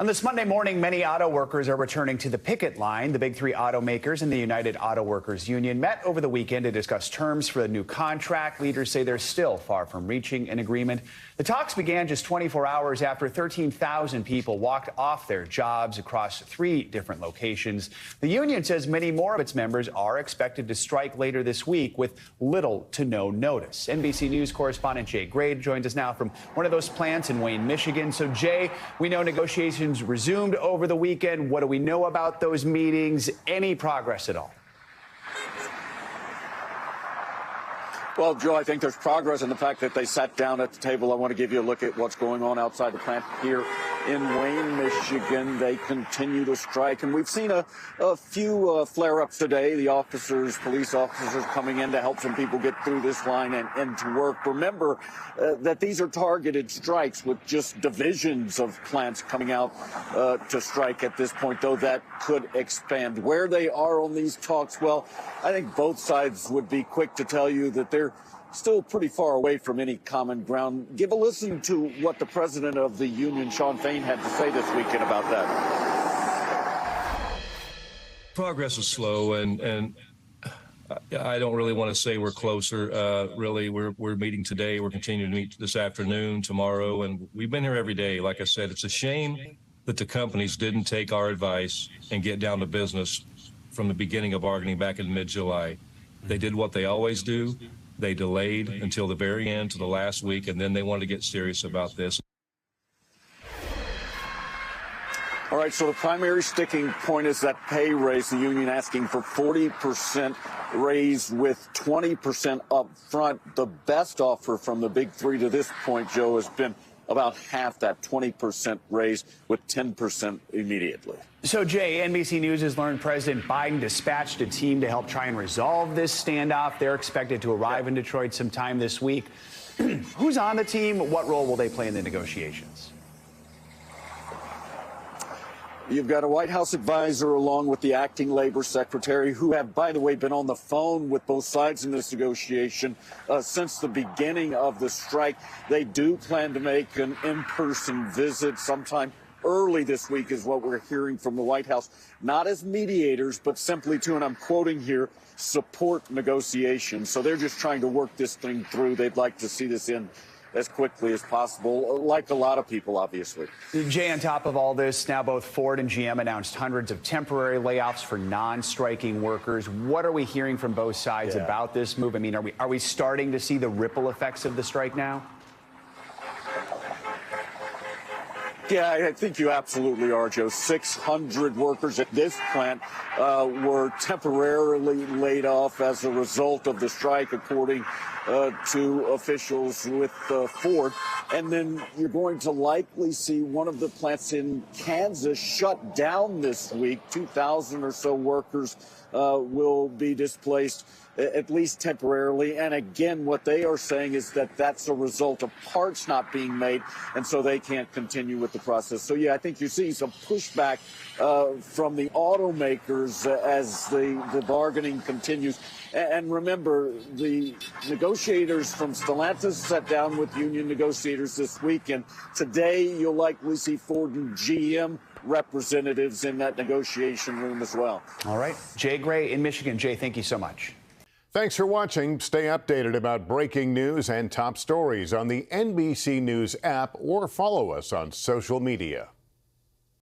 On this Monday morning, many auto workers are returning to the picket line. The big three automakers and the United Auto Workers Union met over the weekend to discuss terms for the new contract. Leaders say they're still far from reaching an agreement. The talks began just 24 hours after 13,000 people walked off their jobs across 3 different locations. The union says many more of its members are expected to strike later this week with little to no notice. NBC News correspondent Jay Gray joins us now from one of those plants in Wayne, Michigan. So, Jay, we know negotiations resumed over the weekend. What do we know about those meetings? Any progress at all? Well, Joe, I think there's progress in the fact that they sat down at the table. I want to give you a look at what's going on outside the plant here in Wayne, Michigan. They continue to strike, and we've seen a few flare-ups today. The police officers coming in to help some people get through this line and to work. Remember that these are targeted strikes with just divisions of plants coming out to strike at this point, though that could expand. Where they are on these talks, well, I think both sides would be quick to tell you that they're still pretty far away from any common ground. Give a listen to what the president of the union, Shawn Fain, had to say this weekend about that. Progress is slow, and I don't really want to say we're closer. Really, we're meeting today. We're continuing to meet this afternoon, tomorrow, and we've been here every day. Like I said, it's a shame that the companies didn't take our advice and get down to business from the beginning of bargaining back in mid-July. They did what they always do. They delayed until the very end, to the last week, and then they wanted to get serious about this. All right, so the primary sticking point is that pay raise. The union asking for 40% raise with 20% up front. The best offer from the big three to this point, Joe, has been about half that 20% raise with 10% immediately. So, Jay, NBC News has learned President Biden dispatched a team to help try and resolve this standoff. They're expected to arrive in Detroit sometime this week. Who's on the team? What role will they play in the negotiations? You've got a White House advisor along with the acting labor secretary, who have, by the way, been on the phone with both sides in this negotiation since the beginning of the strike. They do plan to make an in-person visit sometime early this week, is what we're hearing from the White House. Not as mediators, but simply to, and I'm quoting here, support negotiations. So they're just trying to work this thing through. They'd like to see this in as quickly as possible, like a lot of people, obviously. Jay, on top of all this, now both Ford and GM announced hundreds of temporary layoffs for non-striking workers. What are we hearing from both sides about this move? I mean, are we starting to see the ripple effects of the strike now? Yeah, I think you absolutely are, Joe. 600 workers at this plant were temporarily laid off as a result of the strike, according to officials with Ford. And then you're going to likely see one of the plants in Kansas shut down this week. 2,000 or so workers will be displaced, at least temporarily. And again, what they are saying is that that's a result of parts not being made, and so they can't continue with the process. So, yeah, I think you're seeing some pushback from the automakers as the bargaining continues. And remember, the negotiators from Stellantis sat down with union negotiators this week, and today you'll likely see Ford and GM representatives in that negotiation room as well. All right. Jay Gray in Michigan. Jay, thank you so much. Thanks for watching. Stay updated about breaking news and top stories on the NBC News app, or follow us on social media.